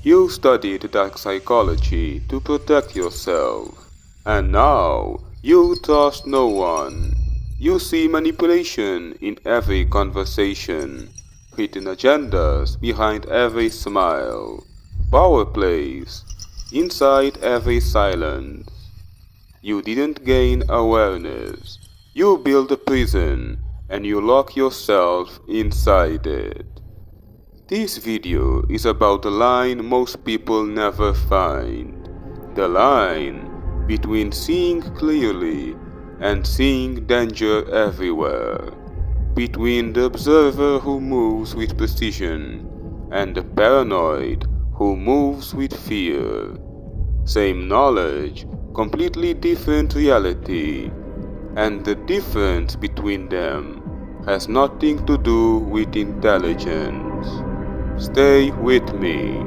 You studied dark psychology to protect yourself, and now you trust no one. You see manipulation in every conversation, hidden agendas behind every smile, power plays inside every silence. You didn't gain awareness. You build a prison and you lock yourself inside it. This video is about the line most people never find. The line between seeing clearly and seeing danger everywhere. Between the observer who moves with precision and the paranoid who moves with fear. Same knowledge, completely different reality. And the difference between them has nothing to do with intelligence. Stay with me.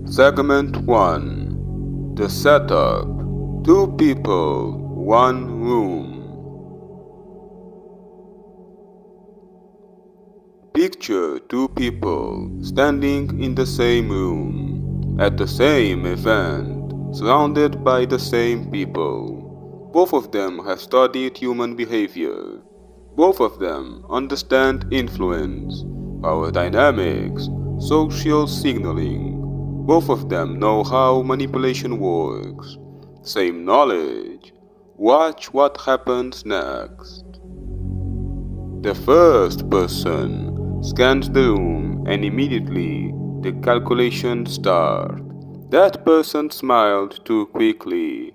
Segment 1. The setup. 2 people, 1 room. Picture 2 people standing in the same room, at the same event, surrounded by the same people. Both of them have studied human behavior. Both of them understand influence, power dynamics, social signaling. Both of them know how manipulation works. Same knowledge. Watch what happens next. The first person scans the room and immediately the calculations start. That person smiled too quickly.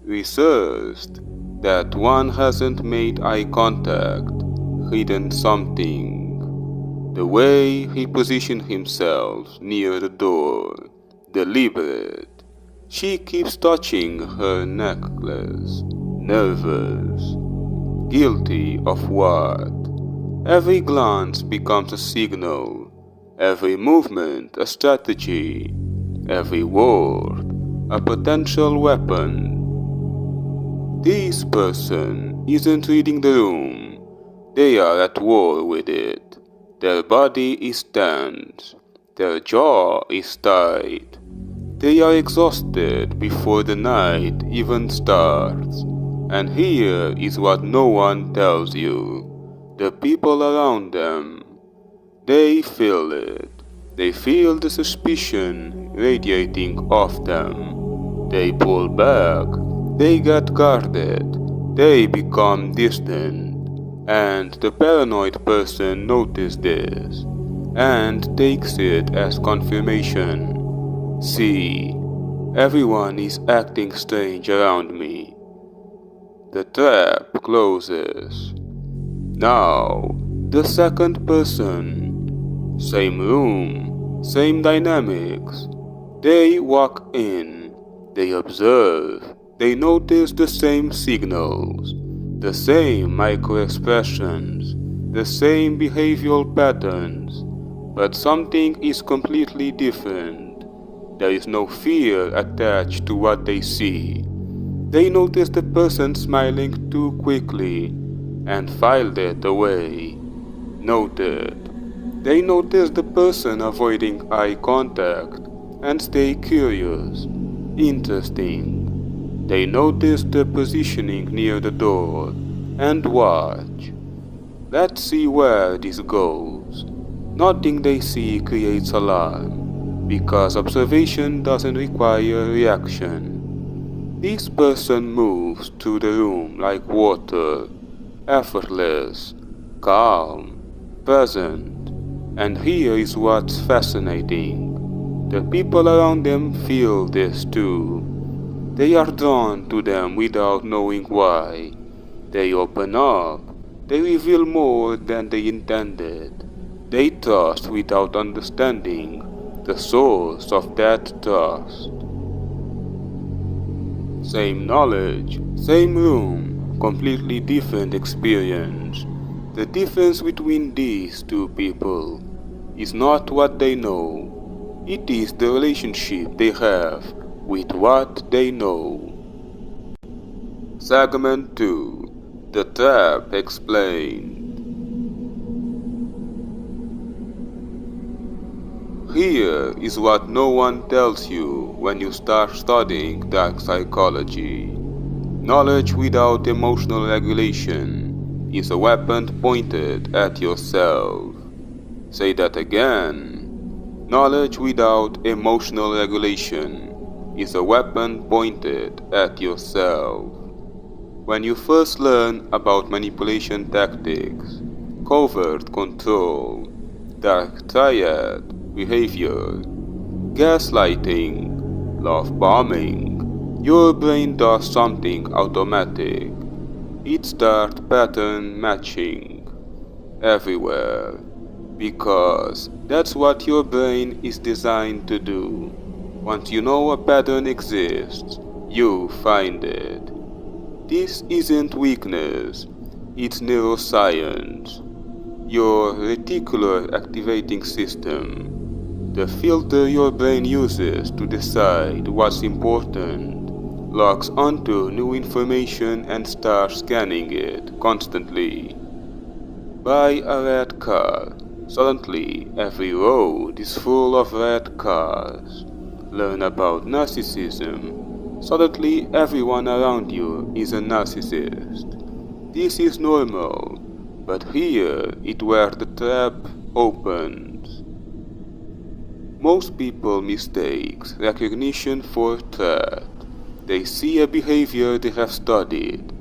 Researched that one hasn't made eye contact, hidden something. The way he positioned himself near the door, deliberate. She keeps touching her necklace, nervous. Guilty of what? Every glance becomes a signal, every movement a strategy, every word a potential weapon. This person isn't reading the room, they are at war with it. Their body is tense, their jaw is tight. They are exhausted before the night even starts. And here is what no one tells you. The people around them, they feel it. They feel the suspicion radiating off them. They pull back. They get guarded. They become distant. And the paranoid person notices this and takes it as confirmation. See, everyone is acting strange around me. The trap closes. Now, the second person. Same room, same dynamics. They walk in, they observe, they notice the same signals, the same micro-expressions, the same behavioral patterns, but something is completely different. There is no fear attached to what they see. They noticed the person smiling too quickly and filed it away. Noted. They noticed the person avoiding eye contact and stay curious. Interesting. They noticed the positioning near the door and watch. Let's see where this goes. Nothing they see creates alarm because observation doesn't require reaction. This person moves through the room like water, effortless, calm, present. And here is what's fascinating. The people around them feel this too. They are drawn to them without knowing why. They open up. They reveal more than they intended. They trust without understanding the source of that trust. Same knowledge, same room, completely different experience. The difference between these 2 people is not what they know, It is the relationship they have with what they know. Segment 2. The Trap Explained. Here is what no one tells you when you start studying dark psychology. Knowledge without emotional regulation is a weapon pointed at yourself. Say that again. Knowledge without emotional regulation is a weapon pointed at yourself. When you first learn about manipulation tactics, covert control, dark triad behavior, gaslighting, love bombing, your brain does something automatic. It starts pattern matching everywhere, because that's what your brain is designed to do. Once you know a pattern exists, you find it. This isn't weakness, it's neuroscience. Your reticular activating system, the filter your brain uses to decide what's important, logs onto new information and starts scanning it constantly. Buy a red car. Suddenly, every road is full of red cars. Learn about narcissism. Suddenly, everyone around you is a narcissist. This is normal, but here is where the trap opens. Most people mistake recognition for threat. They see a behavior they have studied,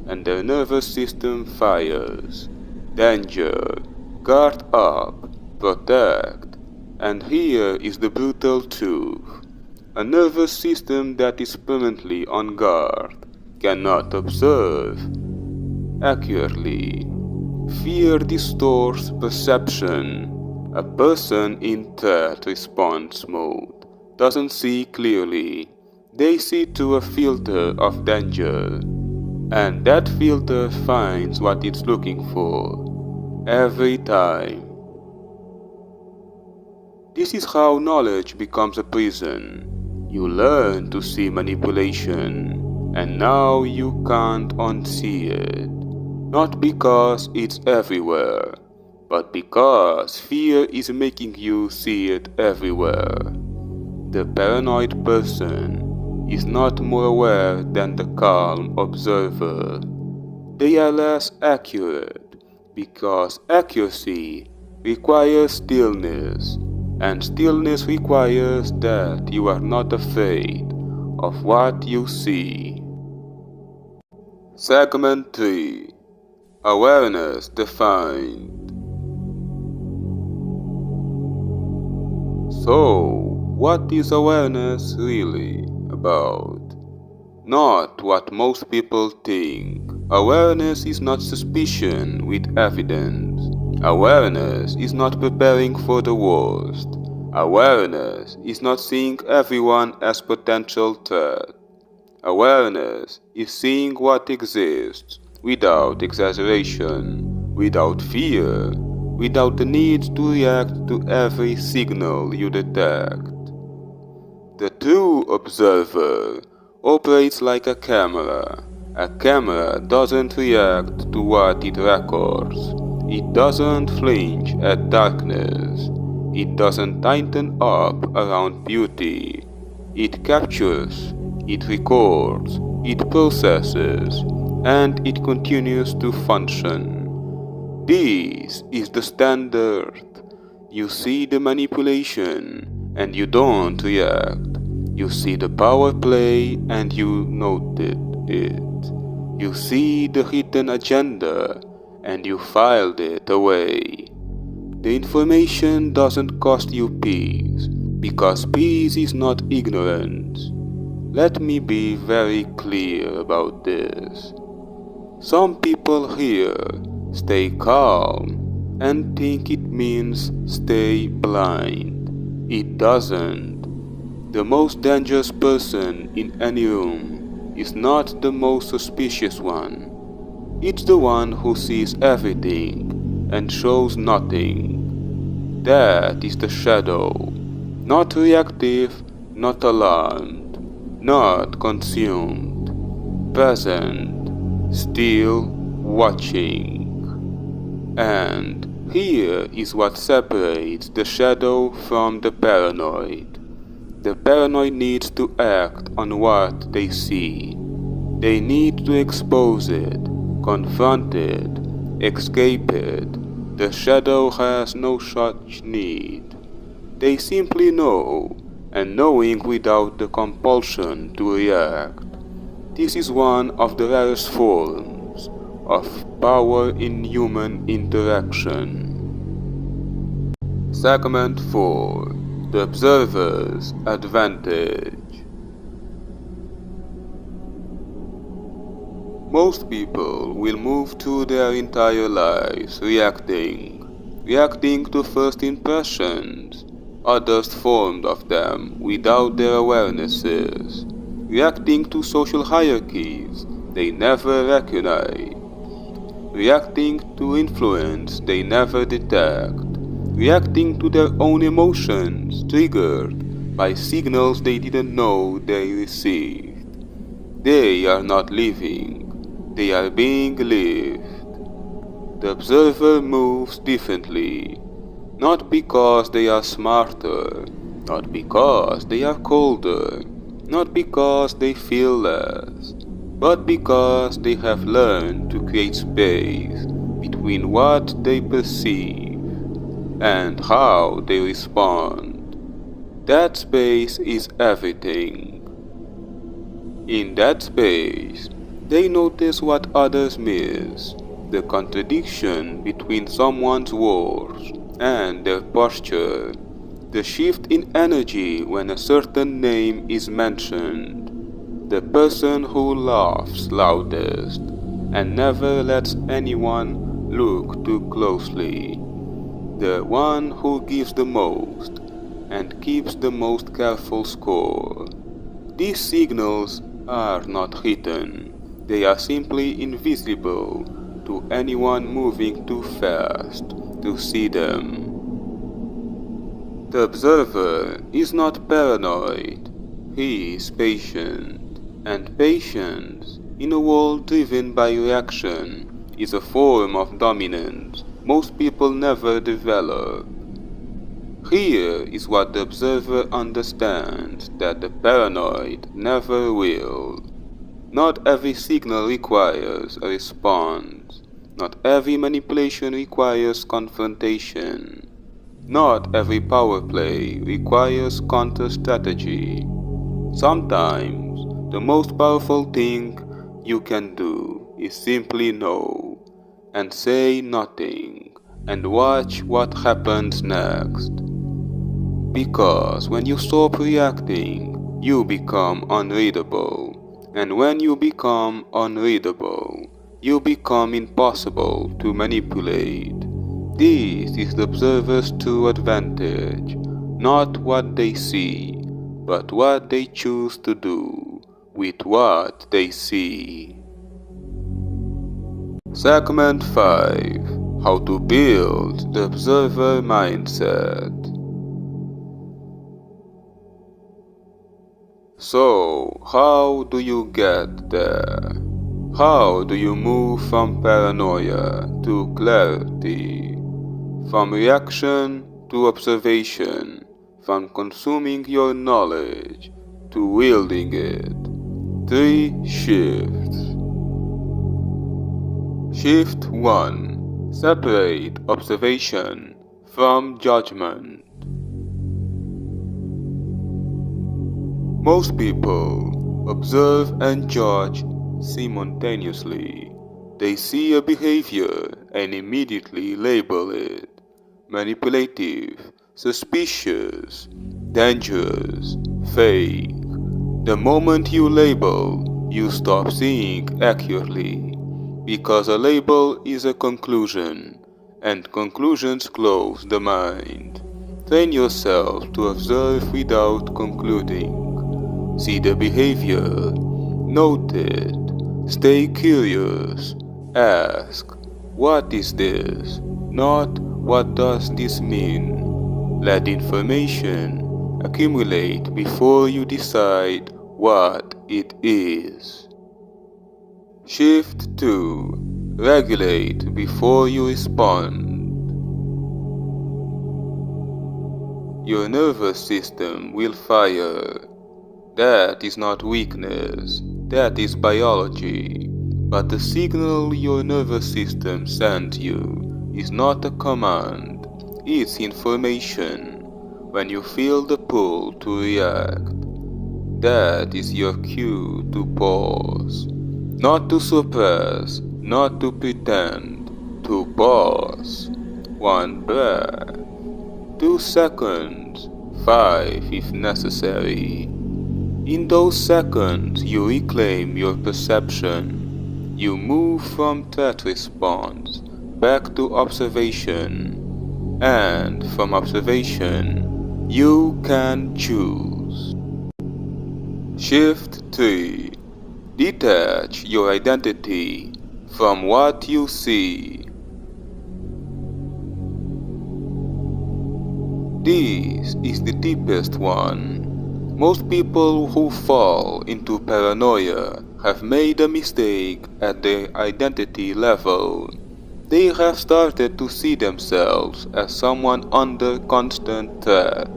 and their nervous system fires. Danger, guard up, protect. And here is the brutal truth. A nervous system that is permanently on guard cannot observe accurately. Fear distorts perception. A person in threat response mode doesn't see clearly. They see through a filter of danger, and that filter finds what it's looking for every time. This is how knowledge becomes a prison. You learn to see manipulation, and now you can't unsee it. Not because it's everywhere, but because fear is making you see it everywhere. The paranoid person is not more aware than the calm observer. They are less accurate, because accuracy requires stillness, and stillness requires that you are not afraid of what you see. Segment 3. Awareness Defined. So, what is awareness really about? Not what most people think. Awareness is not suspicion with evidence. Awareness is not preparing for the worst. Awareness is not seeing everyone as potential threat. Awareness is seeing what exists without exaggeration, without fear, without the need to react to every signal you detect. The true observer operates like a camera. A camera doesn't react to what it records. It doesn't flinch at darkness. It doesn't tighten up around beauty. It captures, it records, it processes, and it continues to function. This is the standard. You see the manipulation and you don't react. You see the power play and you noted it. You see the hidden agenda and you filed it away. The information doesn't cost you peace, because peace is not ignorance. Let me be very clear about this. Some people here stay calm and think it means stay blind. It doesn't. The most dangerous person in any room is not the most suspicious one. It's the one who sees everything and shows nothing. That is the shadow. Not reactive, not alarmed, not consumed, present, still watching. And here is what separates the shadow from the paranoid. The paranoid needs to act on what they see. They need to expose it, confront it, escape it. The shadow has no such need. They simply know, and knowing without the compulsion to react. This is one of the rarest forms of power in human interaction. Segment 4. The Observer's Advantage. Most people will move through their entire lives reacting to first impressions, others formed of them without their awarenesses, reacting to social hierarchies they never recognize, reacting to influence they never detect, reacting to their own emotions triggered by signals they didn't know they received. They are not living. They are being lived. The observer moves differently, not because they are smarter, not because they are colder, not because they feel less, but because they have learned to create space between what they perceive and how they respond. That space is everything. In that space, they notice what others miss, the contradiction between someone's words and their posture, the shift in energy when a certain name is mentioned, the person who laughs loudest and never lets anyone look too closely, the one who gives the most and keeps the most careful score. These signals are not hidden. They are simply invisible to anyone moving too fast to see them. The observer is not paranoid. He is patient, and patience, in a world driven by reaction, is a form of dominance most people never develop. Here is what the observer understands that the paranoid never will. Not every signal requires a response. Not every manipulation requires confrontation. Not every power play requires counter-strategy. Sometimes, the most powerful thing you can do is simply know, and say nothing, and watch what happens next. Because when you stop reacting, you become unreadable. And when you become unreadable, you become impossible to manipulate. This is the observer's true advantage, not what they see, but what they choose to do with what they see. Segment 5. How to build the observer mindset. So, how do you get there? How do you move from paranoia to clarity? From reaction to observation? From consuming your knowledge to wielding it? 3 shifts. Shift 1. Separate observation from judgment. Most people observe and judge simultaneously. They see a behavior and immediately label it manipulative, suspicious, dangerous, fake. The moment you label, you stop seeing accurately, because a label is a conclusion, and conclusions close the mind. Train yourself to observe without concluding. See the behavior, note it, stay curious, ask, what is this? Not, what does this mean? Let information accumulate before you decide what it is. Shift 2. Regulate before you respond. Your nervous system will fire. That is not weakness, that is biology. But the signal your nervous system sends you is not a command, it's information. When you feel the pull to react, that is your cue to pause. Not to suppress, not to pretend, to pause. 1 breath, 2 seconds, 5 if necessary. In those seconds you reclaim your perception. You move from threat response back to observation. And from observation, you can choose. Shift 3. Detach your identity from what you see. This is the deepest one. Most people who fall into paranoia have made a mistake at the identity level. They have started to see themselves as someone under constant threat.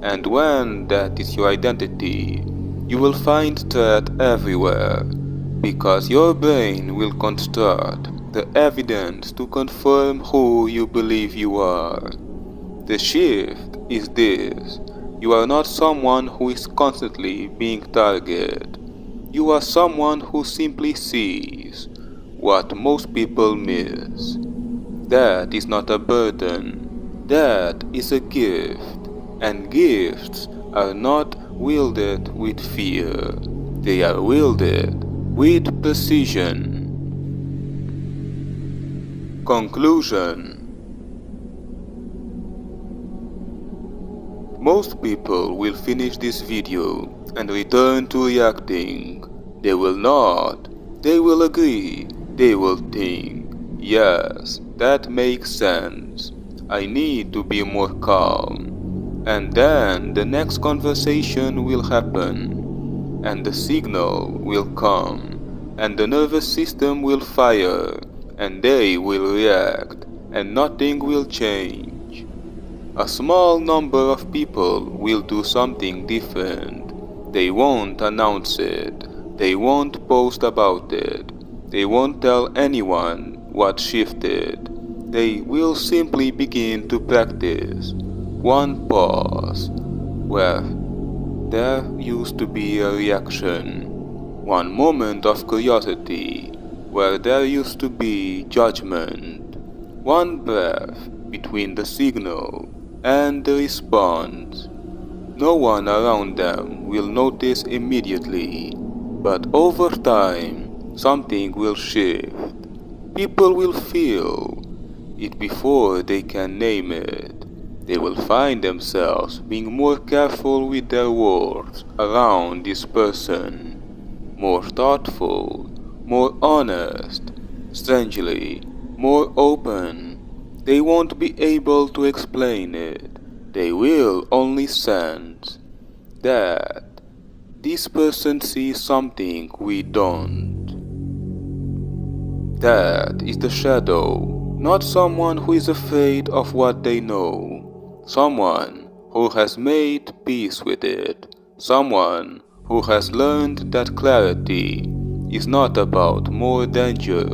And when that is your identity, you will find threat everywhere, because your brain will construct the evidence to confirm who you believe you are. The shift is this: you are not someone who is constantly being targeted. You are someone who simply sees what most people miss. That is not a burden, that is a gift, and gifts are not wielded with fear, they are wielded with precision. Conclusion. Most people will finish this video and return to reacting. They will not. They will agree. They will think, yes, that makes sense. I need to be more calm. And then the next conversation will happen. And the signal will come. And the nervous system will fire. And they will react. And nothing will change. A small number of people will do something different. They won't announce it. They won't post about it. They won't tell anyone what shifted. They will simply begin to practice one pause where there used to be a reaction. One moment of curiosity where there used to be judgment. One breath between the signal and the response. No one around them will notice immediately, but over time, something will shift. People will feel it before they can name it. They will find themselves being more careful with their words around this person, more thoughtful, more honest, strangely, more open. They won't be able to explain it. They will only sense that this person sees something we don't. That is the shadow, not someone who is afraid of what they know. Someone who has made peace with it. Someone who has learned that clarity is not about more danger.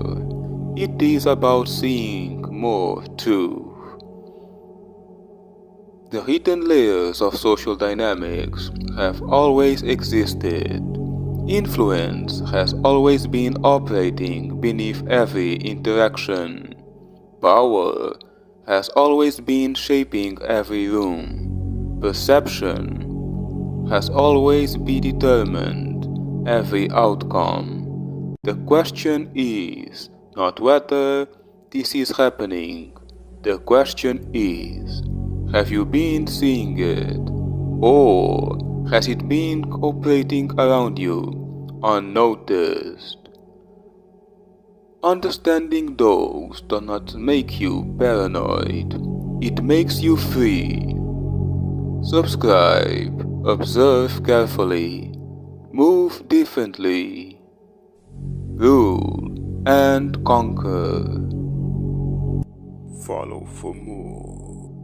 It is about seeing more truth. The hidden layers of social dynamics have always existed. Influence has always been operating beneath every interaction. Power has always been shaping every room. Perception has always been determined every outcome. The question is not whether this is happening. The question is, have you been seeing it? Or has it been operating around you, unnoticed? Understanding those does not make you paranoid. It makes you free. Subscribe, observe carefully, move differently, rule and conquer. Follow for more.